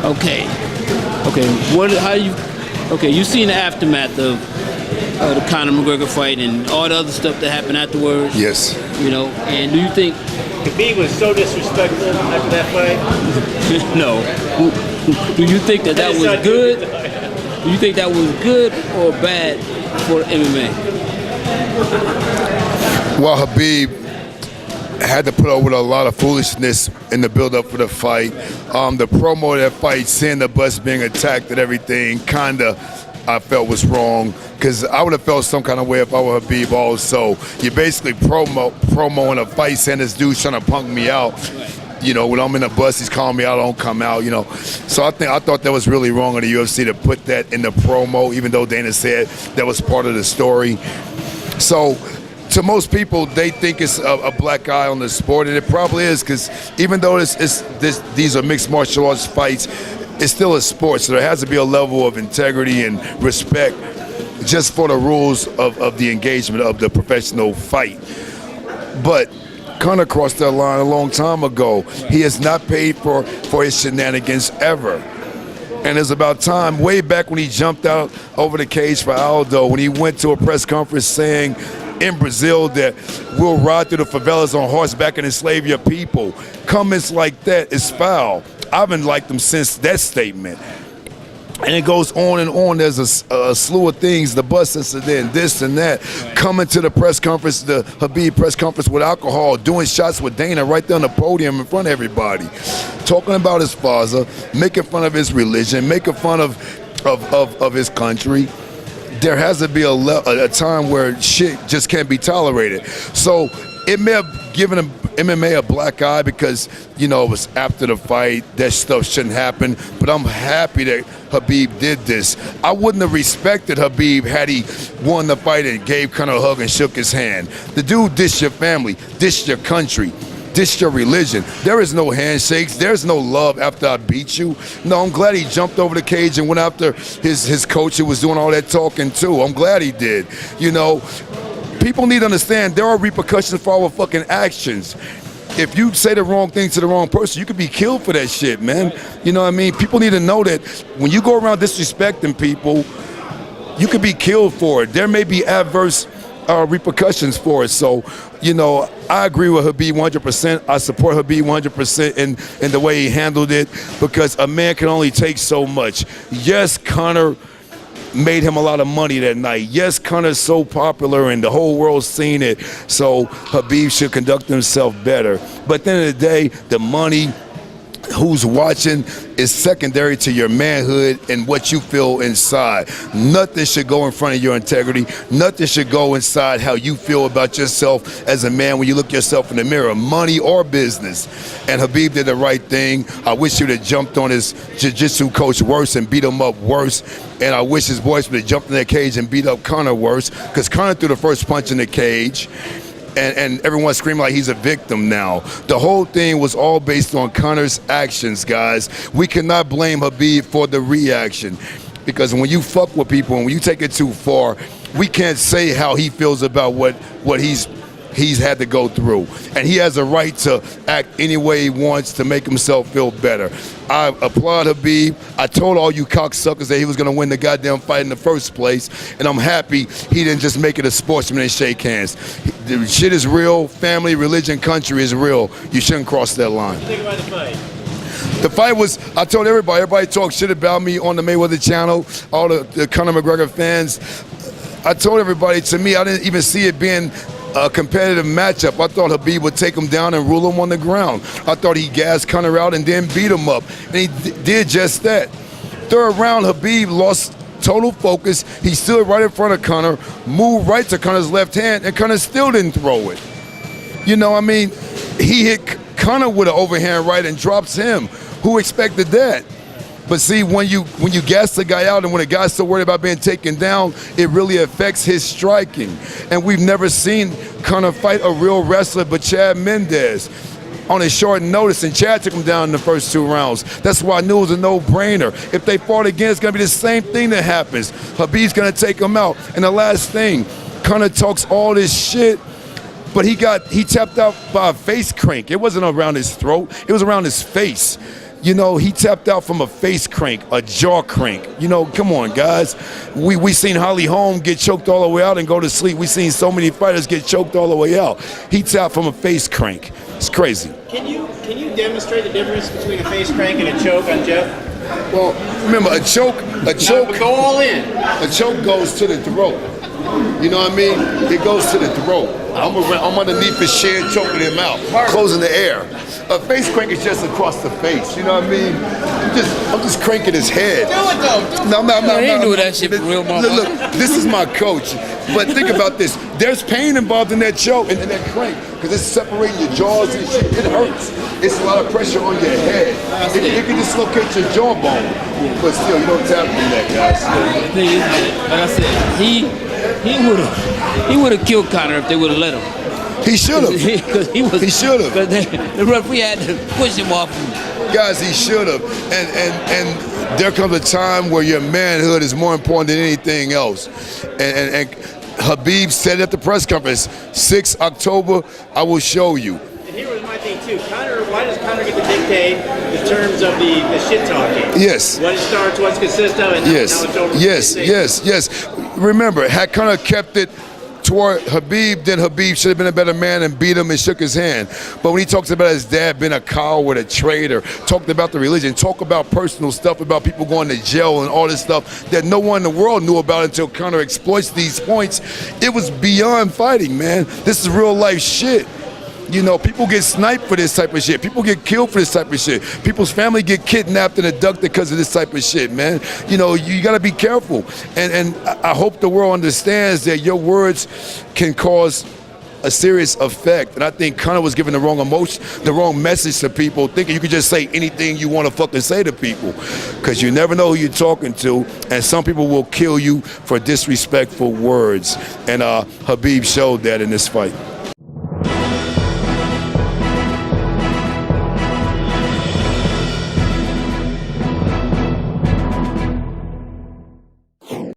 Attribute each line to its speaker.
Speaker 1: Okay. Okay. What? How you? Okay. You seen the aftermath of the Conor McGregor fight and all the other stuff that happened afterwards.
Speaker 2: Yes.
Speaker 1: You know. And do you think?
Speaker 3: Khabib was so disrespectful after that fight.
Speaker 1: No. Do you think that was good? Do you think that was good or bad for MMA?
Speaker 2: Well, Khabib had to put up with a lot of foolishness in the build-up for the fight. The promo of that fight, seeing the bus being attacked and everything, kinda I felt was wrong, because I would have felt some kind of way if I were Khabib also. You're basically promoing a fight, saying this dude's trying to punk me out. You know, when I'm in the bus, he's calling me out, I don't come out, you know. So I thought that was really wrong of the UFC to put that in the promo, even though Dana said that was part of the story. So to most people, they think it's a black eye on the sport, and it probably is, because even though these are mixed martial arts fights, it's still a sport, so there has to be a level of integrity and respect just for the rules of the engagement of the professional fight. But Conor crossed that line a long time ago. He has not paid for his shenanigans ever. And it's about time, way back when he jumped out over the cage for Aldo, when he went to a press conference saying in Brazil that we'll ride through the favelas on horseback and enslave your people. Comments like that is foul. I haven't liked them since that statement. And it goes on and on. There's a slew of things, the bus incident, this and that. Coming to the press conference, the Khabib press conference with alcohol, doing shots with Dana right there on the podium in front of everybody. Talking about his father, making fun of his religion, making fun of his country. There has to be a time where shit just can't be tolerated. So it may have given him MMA a black eye because, you know, it was after the fight. That stuff shouldn't happen. But I'm happy that Khabib did this. I wouldn't have respected Khabib had he won the fight and gave Conor a hug and shook his hand. The dude dissed your family, dissed your country, dissed your religion. There is no handshakes. There's no love after I beat you. No, I'm glad he jumped over the cage and went after his coach who was doing all that talking too. I'm glad he did. You know, people need to understand there are repercussions for our fucking actions. If you say the wrong thing to the wrong person, you could be killed for that shit, man. You know what I mean? People need to know that when you go around disrespecting people, you could be killed for it. There may be adverse repercussions for it. So, you know, I agree with Khabib 100%. I support Khabib 100% in the way he handled it, because a man can only take so much. Yes, Conor made him a lot of money that night. Yes, Conor's so popular and the whole world's seen it, so Khabib should conduct himself better. But at the end of the day, the money, who's watching, is secondary to your manhood and what you feel inside. Nothing should go in front of your integrity. Nothing should go inside how you feel about yourself as a man when you look yourself in the mirror, money or business. And Khabib did the right thing. I wish he would have jumped on his jiu-jitsu coach worse and beat him up worse. And I wish his boys would have jumped in that cage and beat up Conor worse, because Conor threw the first punch in the cage. And everyone's screaming like he's a victim now. The whole thing was all based on Conor's actions, guys. We cannot blame Khabib for the reaction, because when you fuck with people and when you take it too far, we can't say how he feels about what he's had to go through. And he has a right to act any way he wants to make himself feel better. I applaud Khabib. I told all you cocksuckers that he was going to win the goddamn fight in the first place, and I'm happy he didn't just make it a sportsman and shake hands. The shit is real. Family, religion, country is real. You shouldn't cross that line.
Speaker 3: What do you think about the fight?
Speaker 2: The fight was, I told everybody talked shit about me on the Mayweather channel, all the Conor McGregor fans. I told everybody, to me, I didn't even see it being a competitive matchup. I thought Khabib would take him down and rule him on the ground. I thought he gassed Conor out and then beat him up, and he did just that. Third round, Khabib lost total focus. He stood right in front of Conor, moved right to Conor's left hand, and Conor still didn't throw it. You know, I mean, he hit Conor with an overhand right and drops him. Who expected that? But see, when you gas the guy out and when a guy's so worried about being taken down, it really affects his striking. And we've never seen Conor fight a real wrestler but Chad Mendes on a short notice, and Chad took him down in the first 2 rounds. That's why I knew it was a no-brainer. If they fought again, it's going to be the same thing that happens. Khabib's going to take him out. And the last thing, Conor talks all this shit, but he tapped out by a face crank. It wasn't around his throat. It was around his face. You know, he tapped out from a face crank, a jaw crank. You know, come on, guys. We seen Holly Holm get choked all the way out and go to sleep. We seen so many fighters get choked all the way out. He tapped from a face crank. It's crazy.
Speaker 3: Can you demonstrate the difference between a face crank and a choke on Jeff?
Speaker 2: Well, remember, a choke.
Speaker 3: Now, go all in.
Speaker 2: A choke goes to the throat. You know what I mean? It goes to the throat. I'm underneath his chin, choking him out, closing the air. A face crank is just across the face. You know what I mean? I'm just cranking his head.
Speaker 3: Do it though.
Speaker 2: No.
Speaker 1: He ain't doing that shit for real, motherfucker.
Speaker 2: Look, this is my coach. But think about this. There's pain involved in that choke and in that crank because it's separating your jaws and shit. It hurts. It's a lot of pressure on your head. It can dislocate your jawbone. But still, you don't tap in that, guys.
Speaker 1: The thing is, like I said, he would have killed Conor if they would have let him.
Speaker 2: He should have.
Speaker 1: He
Speaker 2: should have.
Speaker 1: Because the referee had to push him off him.
Speaker 2: Guys, he should have. And there comes a time where your manhood is more important than anything else. And Khabib said at the press conference, 6 October, I will show you.
Speaker 3: And here was my thing too. Why does Conor get to dictate the terms of the shit talking?
Speaker 2: Yes.
Speaker 3: When it starts, what's consistent, and now it's over.
Speaker 2: Yes. Remember, had Conor kept it toward Khabib, then Khabib should have been a better man and beat him and shook his hand. But when he talks about his dad being a coward, a traitor, talked about the religion, talk about personal stuff, about people going to jail and all this stuff that no one in the world knew about until Conor exploits these points, it was beyond fighting, man. This is real life shit. You know, people get sniped for this type of shit. People get killed for this type of shit. People's family get kidnapped and abducted because of this type of shit, man. You know, you got to be careful. And I hope the world understands that your words can cause a serious effect. And I think Conor was giving the wrong emotion, the wrong message to people, thinking you could just say anything you want to fucking say to people. Because you never know who you're talking to. And some people will kill you for disrespectful words. And Khabib showed that in this fight.